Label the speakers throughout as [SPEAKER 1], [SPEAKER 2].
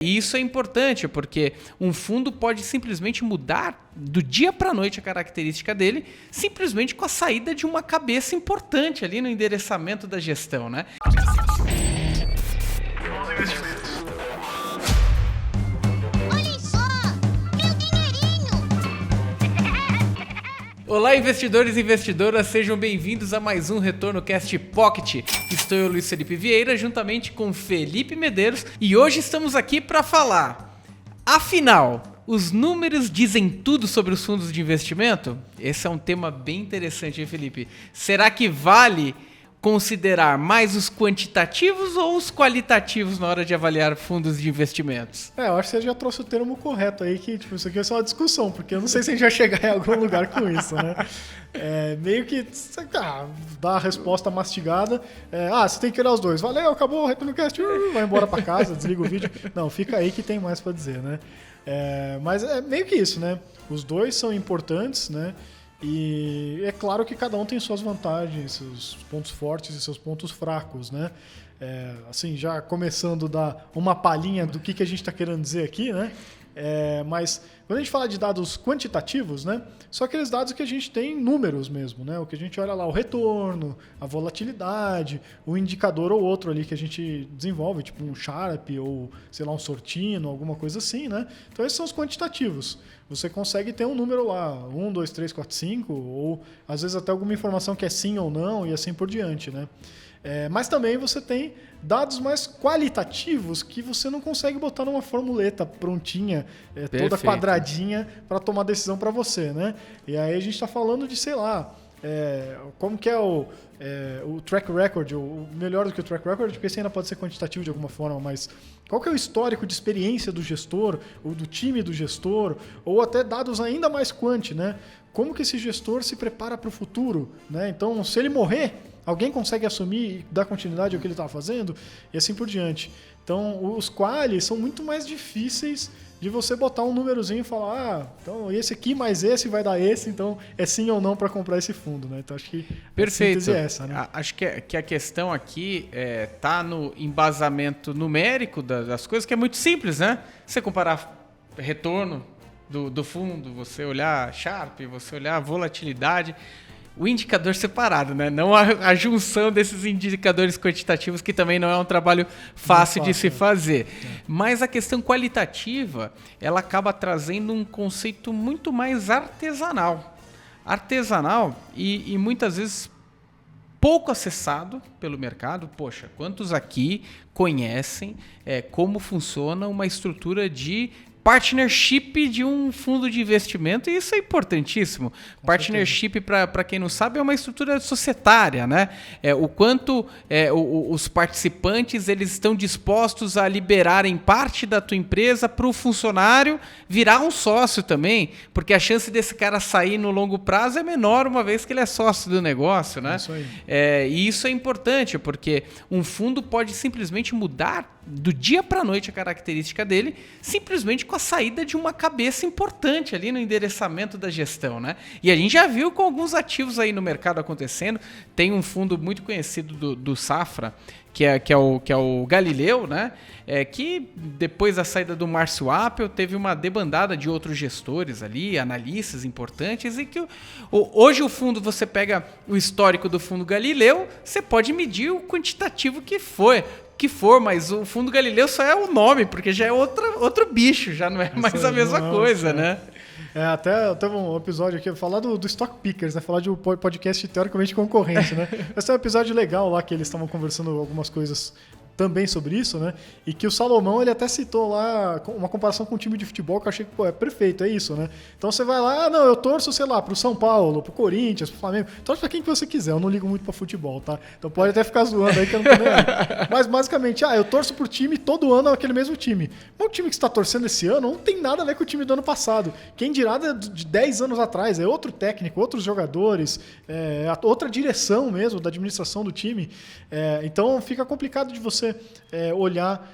[SPEAKER 1] E isso é importante, porque um fundo pode simplesmente mudar do dia para a noite a característica dele, simplesmente com a saída de uma cabeça importante ali no endereçamento da gestão, né?
[SPEAKER 2] Olhem só, meu dinheirinho!
[SPEAKER 1] Olá, investidores e investidoras, sejam bem-vindos a mais um Retorno Cast Pocket. Estou eu, Luiz Felipe Vieira, juntamente com Felipe Medeiros, e hoje estamos aqui para falar, afinal, os números dizem tudo sobre os fundos de investimento? Esse é um tema bem interessante, hein, Felipe? Será que vale considerar mais os quantitativos ou os qualitativos na hora de avaliar fundos de investimentos?
[SPEAKER 3] Eu acho que você já trouxe o termo correto aí, que tipo, isso aqui é só uma discussão, porque eu não sei se a gente vai chegar em algum lugar com isso, né? Meio que dá a resposta mastigada. Você tem que olhar os dois. Valeu, acabou o Retorno Cast, vai embora pra casa, desliga o vídeo. Não, fica aí que tem mais pra dizer, né? Mas é meio que isso, né? Os dois são importantes, né? E é claro que cada um tem suas vantagens, seus pontos fortes e seus pontos fracos, né? Assim, já começando a dar uma palhinha do que a gente está querendo dizer aqui, né? Mas quando a gente fala de dados quantitativos, né? São aqueles dados que a gente tem números mesmo, né? O que a gente olha lá, o retorno, a volatilidade, o indicador ou outro ali que a gente desenvolve, tipo um Sharp ou, sei lá, um Sortino, alguma coisa assim, né? Então esses são os quantitativos. Você consegue ter um número lá, 1, 2, 3, 4, 5, ou às vezes até alguma informação que é sim ou não e assim por diante, né? Mas também você tem dados mais qualitativos que você não consegue botar numa formuleta prontinha, toda quadradinha para tomar decisão para você, né? E aí a gente está falando de, sei lá, como que é o track record, ou melhor do que o track record, porque esse ainda pode ser quantitativo de alguma forma, mas qual que é o histórico de experiência do gestor, ou do time do gestor, ou até dados ainda mais quant, né? Como que esse gestor se prepara para o futuro, né? Então, se ele morrer, alguém consegue assumir e dar continuidade ao que ele estava fazendo? E assim por diante. Então, os qualis são muito mais difíceis de você botar um númerozinho e falar, então esse aqui mais esse vai dar esse, então é sim ou não para comprar esse fundo, né? Então acho que
[SPEAKER 1] perfeito.
[SPEAKER 3] A síntese é essa, né?
[SPEAKER 1] Acho que a questão aqui tá no embasamento numérico das coisas, que é muito simples, né? Você comparar retorno do fundo, você olhar Sharp, você olhar a volatilidade, o indicador separado, né? Não a junção desses indicadores quantitativos, que também não é um trabalho fácil de se fazer. Mas a questão qualitativa, ela acaba trazendo um conceito muito mais artesanal. Artesanal e muitas vezes pouco acessado pelo mercado. Poxa, quantos aqui conhecem como funciona uma estrutura de partnership de um fundo de investimento? E isso é importantíssimo. Partnership, para quem não sabe, é uma estrutura societária, né? O quanto os participantes eles estão dispostos a liberarem parte da tua empresa para o funcionário virar um sócio também, porque a chance desse cara sair no longo prazo é menor, uma vez que ele é sócio do negócio, né?
[SPEAKER 3] Isso aí.
[SPEAKER 1] E isso é importante, porque um fundo pode simplesmente mudar do dia para a noite a característica dele, simplesmente com a saída de uma cabeça importante ali no endereçamento da gestão, né? E a gente já viu com alguns ativos aí no mercado acontecendo. Tem um fundo muito conhecido do Safra, que é o Galileu, né? Que depois da saída do Márcio Appel teve uma debandada de outros gestores ali, analistas importantes, e que hoje o fundo, você pega o histórico do fundo Galileu, você pode medir o quantitativo que for, mas o fundo Galileu só é o nome, porque já é outro bicho, já não é mais a mesma coisa, né?
[SPEAKER 3] Até teve um episódio aqui, falar do Stock Pickers, né? Falar de um podcast teoricamente concorrente, né? Esse é um episódio legal lá, que eles estavam conversando algumas coisas também sobre isso, né? E que o Salomão, ele até citou lá uma comparação com um time de futebol que eu achei que, é perfeito, é isso, né? Então você vai lá, eu torço, sei lá, pro São Paulo, pro Corinthians, pro Flamengo, torce pra quem que você quiser, eu não ligo muito pra futebol, tá? Então pode até ficar zoando aí que eu não tô nem aí. Mas basicamente, eu torço pro time, todo ano é aquele mesmo time. Mas o time que você tá torcendo esse ano não tem nada a ver com o time do ano passado. Quem dirá de 10 anos atrás, é outro técnico, outros jogadores, outra direção mesmo da administração do time. Então fica complicado de você olhar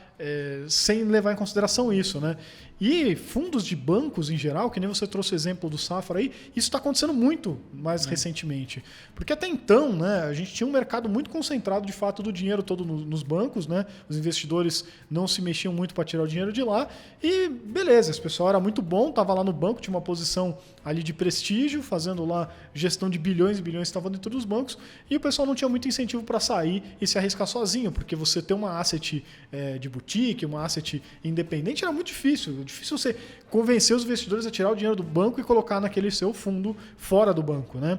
[SPEAKER 3] sem levar em consideração isso, né? E fundos de bancos em geral, que nem você trouxe o exemplo do Safra aí, isso está acontecendo muito mais recentemente. Porque até então, né, a gente tinha um mercado muito concentrado de fato do dinheiro todo nos bancos, né? Os investidores não se mexiam muito para tirar o dinheiro de lá. E beleza, esse pessoal era muito bom, estava lá no banco, tinha uma posição ali de prestígio, fazendo lá gestão de bilhões e bilhões que estavam dentro dos bancos, e o pessoal não tinha muito incentivo para sair e se arriscar sozinho, porque você ter uma asset de boutique, uma asset independente era muito difícil. Difícil você convencer os investidores a tirar o dinheiro do banco e colocar naquele seu fundo fora do banco, né?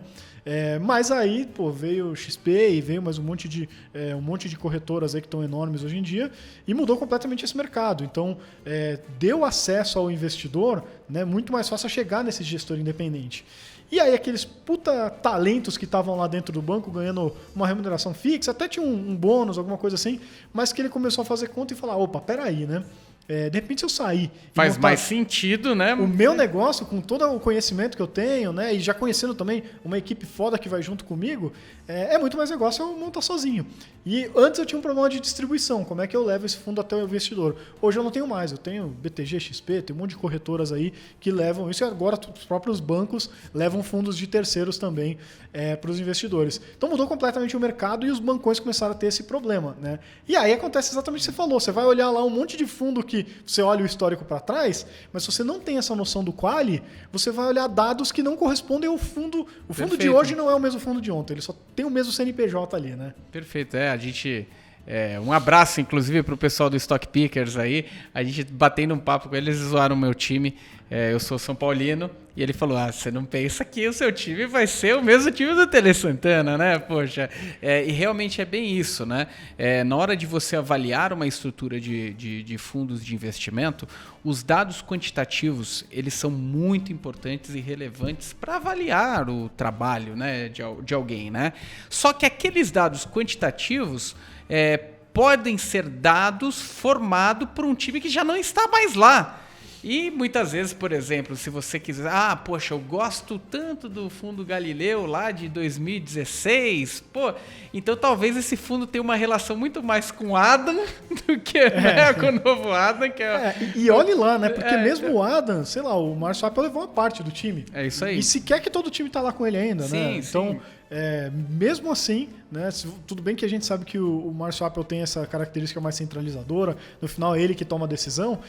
[SPEAKER 3] Mas aí, pô, veio o XP e veio mais um monte de corretoras aí que estão enormes hoje em dia e mudou completamente esse mercado. Então, deu acesso ao investidor, né, muito mais fácil a chegar nesse gestor independente. E aí aqueles puta talentos que estavam lá dentro do banco ganhando uma remuneração fixa, até tinha um bônus, alguma coisa assim, mas que ele começou a fazer conta e falar, opa, peraí, né? De repente se eu sair...
[SPEAKER 1] Faz mais sentido, né?
[SPEAKER 3] O meu negócio, com todo o conhecimento que eu tenho, né? E já conhecendo também uma equipe foda que vai junto comigo, é muito mais negócio eu montar sozinho. E antes eu tinha um problema de distribuição. Como é que eu levo esse fundo até o investidor? Hoje eu não tenho mais. Eu tenho BTG, XP, tem um monte de corretoras aí que levam isso. E agora os próprios bancos levam fundos de terceiros também para os investidores. Então mudou completamente o mercado e os bancões começaram a ter esse problema, né? E aí acontece exatamente o que você falou. Você vai olhar lá um monte de fundo que você olha o histórico para trás, mas se você não tem essa noção do quali, você vai olhar dados que não correspondem ao fundo. O fundo
[SPEAKER 1] Perfeito.
[SPEAKER 3] de hoje não é o mesmo fundo de ontem, ele só tem o mesmo CNPJ ali, né?
[SPEAKER 1] Perfeito, a gente... um abraço, inclusive, para o pessoal do Stock Pickers aí. A gente batendo um papo com eles, eles zoaram o meu time. Eu sou São Paulino. E ele falou, você não pensa que o seu time vai ser o mesmo time do Tele Santana, né? Poxa, e realmente é bem isso, né? Na hora de você avaliar uma estrutura de fundos de investimento, os dados quantitativos, eles são muito importantes e relevantes para avaliar o trabalho, né, de alguém, né? Só que aqueles dados quantitativos podem ser dados formados por um time que já não está mais lá. E muitas vezes, por exemplo, se você quiser... poxa, eu gosto tanto do fundo Galileu lá de 2016. Pô, então talvez esse fundo tenha uma relação muito mais com o Adam do que né, com o novo Adam. Que
[SPEAKER 3] e olhe lá, né? Porque mesmo o Adam, sei lá, o Márcio Apple levou uma parte do time.
[SPEAKER 1] É isso aí.
[SPEAKER 3] E se quer que todo o time tá lá com ele ainda,
[SPEAKER 1] sim,
[SPEAKER 3] né? Então...
[SPEAKER 1] sim.
[SPEAKER 3] Mesmo assim, né, tudo bem que a gente sabe que o Márcio Apple tem essa característica mais centralizadora, no final é ele que toma a decisão,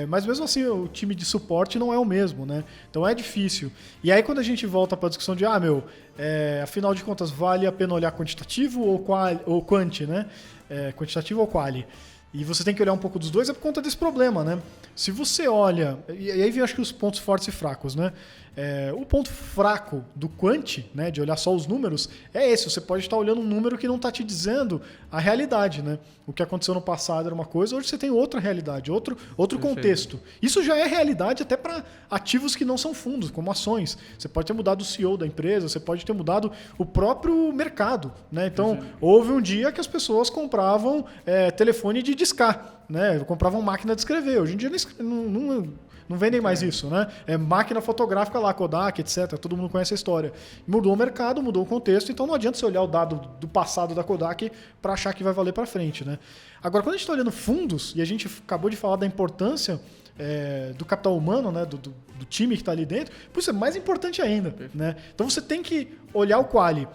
[SPEAKER 3] mas mesmo assim o time de suporte não é o mesmo, né? Então é difícil. E aí quando a gente volta para a discussão de, afinal de contas, vale a pena olhar quantitativo ou quant, né? Quantitativo ou quali? E você tem que olhar um pouco dos dois, é por conta desse problema, né? Se você olha... E aí vem, acho que, os pontos fortes e fracos, né? O ponto fraco do quant, né, de olhar só os números, é esse. Você pode estar olhando um número que não está te dizendo a realidade, né? O que aconteceu no passado era uma coisa, hoje você tem outra realidade, outro contexto. Isso já é realidade até para ativos que não são fundos, como ações. Você pode ter mudado o CEO da empresa, você pode ter mudado o próprio mercado, né? Então, houve um dia que as pessoas compravam telefone de discar, né? Compravam máquina de escrever. Hoje em dia não vendem mais isso, né? Máquina fotográfica lá, Kodak, etc. Todo mundo conhece a história. Mudou o mercado, mudou o contexto, então não adianta você olhar o dado do passado da Kodak para achar que vai valer para frente, né? Agora, quando a gente está olhando fundos, e a gente acabou de falar da importância do capital humano, né? do time que está ali dentro, isso é mais importante ainda, né? Então você tem que olhar o quali.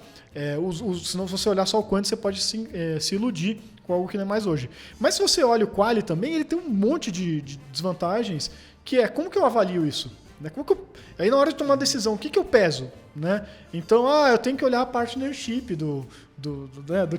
[SPEAKER 3] Senão, se você olhar só o quant, você pode se iludir com algo que não é mais hoje. Mas se você olha o quali também, ele tem um monte de desvantagens, que é como que eu avalio isso? Né? Aí na hora de tomar uma decisão, o que eu peso? Né? Então, eu tenho que olhar a partnership do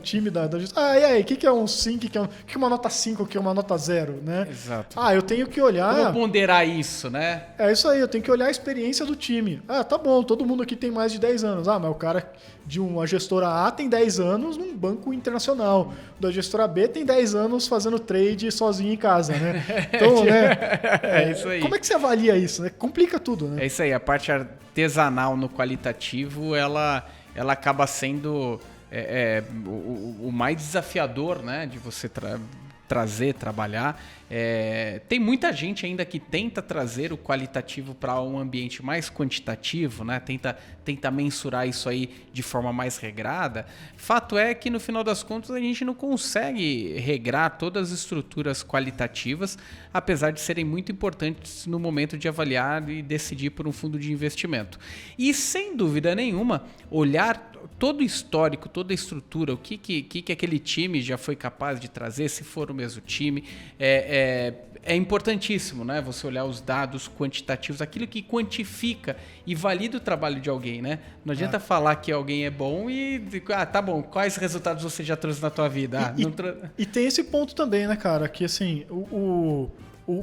[SPEAKER 3] time da gestão. E aí, o que é um 5, o que é uma nota 5, o que é uma nota 0? Né?
[SPEAKER 1] Exato.
[SPEAKER 3] Eu tenho que olhar...
[SPEAKER 1] Como ponderar isso, né?
[SPEAKER 3] É isso aí, eu tenho que olhar a experiência do time. Tá bom, todo mundo aqui tem mais de 10 anos. Mas o cara de uma gestora A tem 10 anos num banco internacional. Da gestora B tem 10 anos fazendo trade sozinho em casa, né? Então, né?
[SPEAKER 1] É isso aí.
[SPEAKER 3] Como é que você avalia isso? Né? Complica tudo, né?
[SPEAKER 1] É isso aí, a parte artesanal no qualitativo, ela acaba sendo o mais desafiador, né, de você trabalhar. Tem muita gente ainda que tenta trazer o qualitativo para um ambiente mais quantitativo, né? Tenta mensurar isso aí de forma mais regrada. Fato é que, no final das contas, a gente não consegue regrar todas as estruturas qualitativas, apesar de serem muito importantes no momento de avaliar e decidir por um fundo de investimento. E, sem dúvida nenhuma, olhar todo o histórico, toda a estrutura, o que aquele time já foi capaz de trazer, se for o mesmo time, é importantíssimo, né? Você olhar os dados quantitativos, aquilo que quantifica e valida o trabalho de alguém, né? Não adianta falar que alguém é bom e... tá bom, quais resultados você já trouxe na tua vida?
[SPEAKER 3] E tem esse ponto também, né, cara? Que, assim, o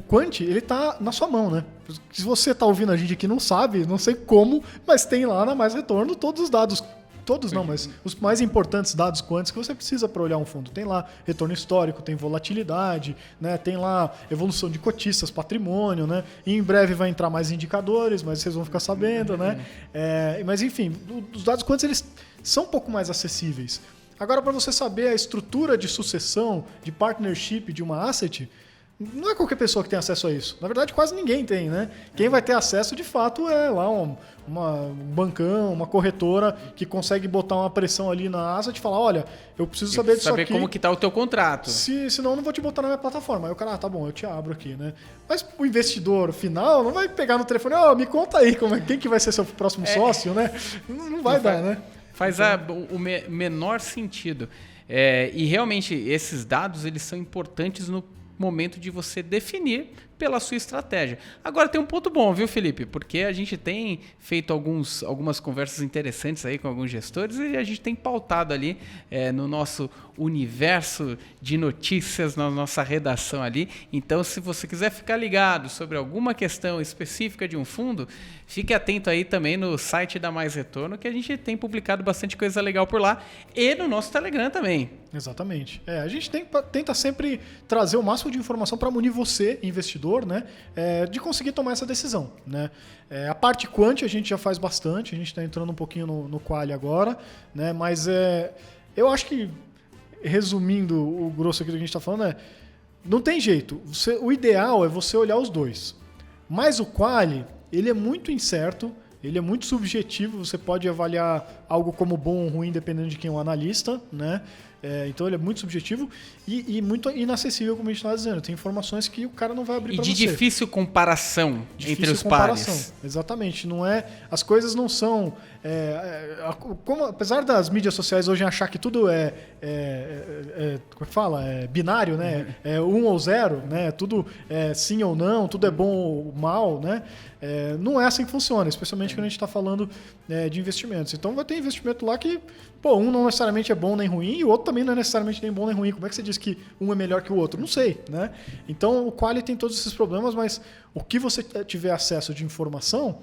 [SPEAKER 3] Quant, ele tá na sua mão, né? Se você tá ouvindo a gente aqui não sabe, não sei como, mas tem lá na Mais Retorno todos os dados. Todos não, mas os mais importantes dados quânticos que você precisa para olhar um fundo. Tem lá retorno histórico, tem volatilidade, né? Tem lá evolução de cotistas, patrimônio, né? E em breve vai entrar mais indicadores, mas vocês vão ficar sabendo, né? Mas enfim, os dados quânticos eles são um pouco mais acessíveis. Agora, para você saber a estrutura de sucessão, de partnership de uma asset, não é qualquer pessoa que tem acesso a isso. Na verdade, quase ninguém tem, né? Quem vai ter acesso, de fato, é lá um bancão, uma corretora que consegue botar uma pressão ali na asset e falar, olha, eu preciso saber disso aqui.
[SPEAKER 1] Saber como que tá o teu contrato.
[SPEAKER 3] Senão eu não vou te botar na minha plataforma. Aí o cara, tá bom, eu te abro aqui, né? Mas o investidor final não vai pegar no telefone, me conta aí quem que vai ser seu próximo sócio, né? Não vai dar, né?
[SPEAKER 1] Faz o menor sentido. E realmente, esses dados eles são importantes no momento de você definir pela sua estratégia. Agora tem um ponto bom, viu, Felipe? Porque a gente tem feito algumas conversas interessantes aí com alguns gestores e a gente tem pautado ali no nosso universo de notícias, na nossa redação ali. Então, se você quiser ficar ligado sobre alguma questão específica de um fundo, fique atento aí também no site da Mais Retorno, que a gente tem publicado bastante coisa legal por lá, e no nosso Telegram também.
[SPEAKER 3] Exatamente. A gente tenta sempre trazer o máximo de informação para munir você, investidor, né, de conseguir tomar essa decisão. Né? A parte quant a gente já faz bastante, a gente está entrando um pouquinho no quali agora, né, mas eu acho que, resumindo o grosso aqui do que a gente está falando, não tem jeito. O ideal é você olhar os dois. Mas o quali, ele é muito incerto, ele é muito subjetivo, você pode avaliar algo como bom ou ruim dependendo de quem é o analista, né? Então ele é muito subjetivo e muito inacessível, como a gente estava dizendo. Tem informações que o cara não vai abrir para você.
[SPEAKER 1] E de difícil comparação entre os pares.
[SPEAKER 3] Exatamente. As coisas não são... apesar das mídias sociais hoje achar que tudo como fala? Binário, né? É 1 ou 0, né? Tudo é sim ou não, tudo é bom ou mal, né? Não é assim que funciona, especialmente quando a gente está falando de investimentos. Então vai ter investimento lá que um não necessariamente é bom nem ruim e o outro também não é necessariamente nem bom nem ruim. Como é que você diz que um é melhor que o outro? Não sei, né? Então o quali tem todos esses problemas, mas o que você tiver acesso de informação,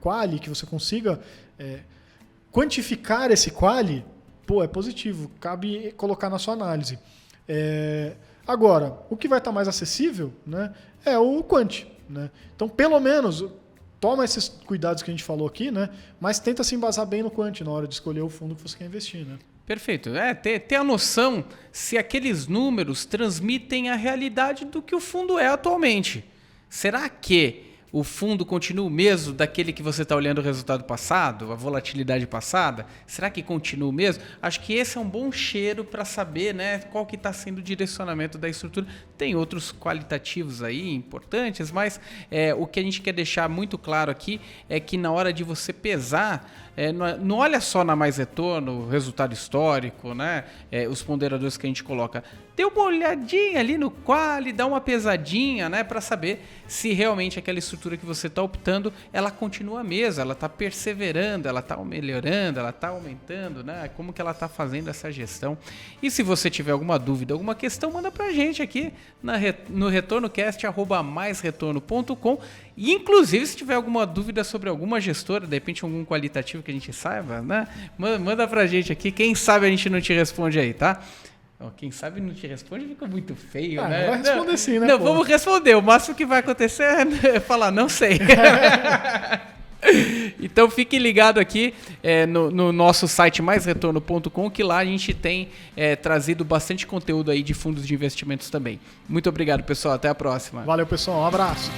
[SPEAKER 3] quali, que você consiga quantificar esse quali, é positivo, cabe colocar na sua análise. Agora, o que vai estar mais acessível, né, é o quant. Né? Então, pelo menos, toma esses cuidados que a gente falou aqui, né, mas tenta se embasar bem no quant na hora de escolher o fundo que você quer investir. Né?
[SPEAKER 1] Perfeito. Ter a noção se aqueles números transmitem a realidade do que o fundo é atualmente. Será que o fundo continua o mesmo daquele que você está olhando o resultado passado, a volatilidade passada? Será que continua o mesmo? Acho que esse é um bom cheiro para saber, né, qual que está sendo o direcionamento da estrutura. Tem outros qualitativos aí importantes, mas o que a gente quer deixar muito claro aqui é que na hora de você pesar, não olha só na Mais Retorno, o resultado histórico, né, os ponderadores que a gente coloca. Dê uma olhadinha ali no quali, dá uma pesadinha, né, para saber se realmente aquela estrutura que você está optando, ela continua a mesma, ela está perseverando, ela está melhorando, ela está aumentando, né, como que ela está fazendo essa gestão. E se você tiver alguma dúvida, alguma questão, manda para a gente aqui no retornocast@maisretorno.com. E inclusive se tiver alguma dúvida sobre alguma gestora, de repente algum qualitativo que a gente saiba, né, manda pra gente aqui, quem sabe a gente não te responde aí, tá? Quem sabe não te responde fica muito feio, né?
[SPEAKER 3] Vai responder sim, né?
[SPEAKER 1] Não, vamos responder. O máximo que vai acontecer é falar, não sei. Então fique ligado aqui no nosso site maisretorno.com, que lá a gente tem trazido bastante conteúdo aí de fundos de investimentos também. Muito obrigado, pessoal. Até a próxima.
[SPEAKER 3] Valeu, pessoal. Um abraço.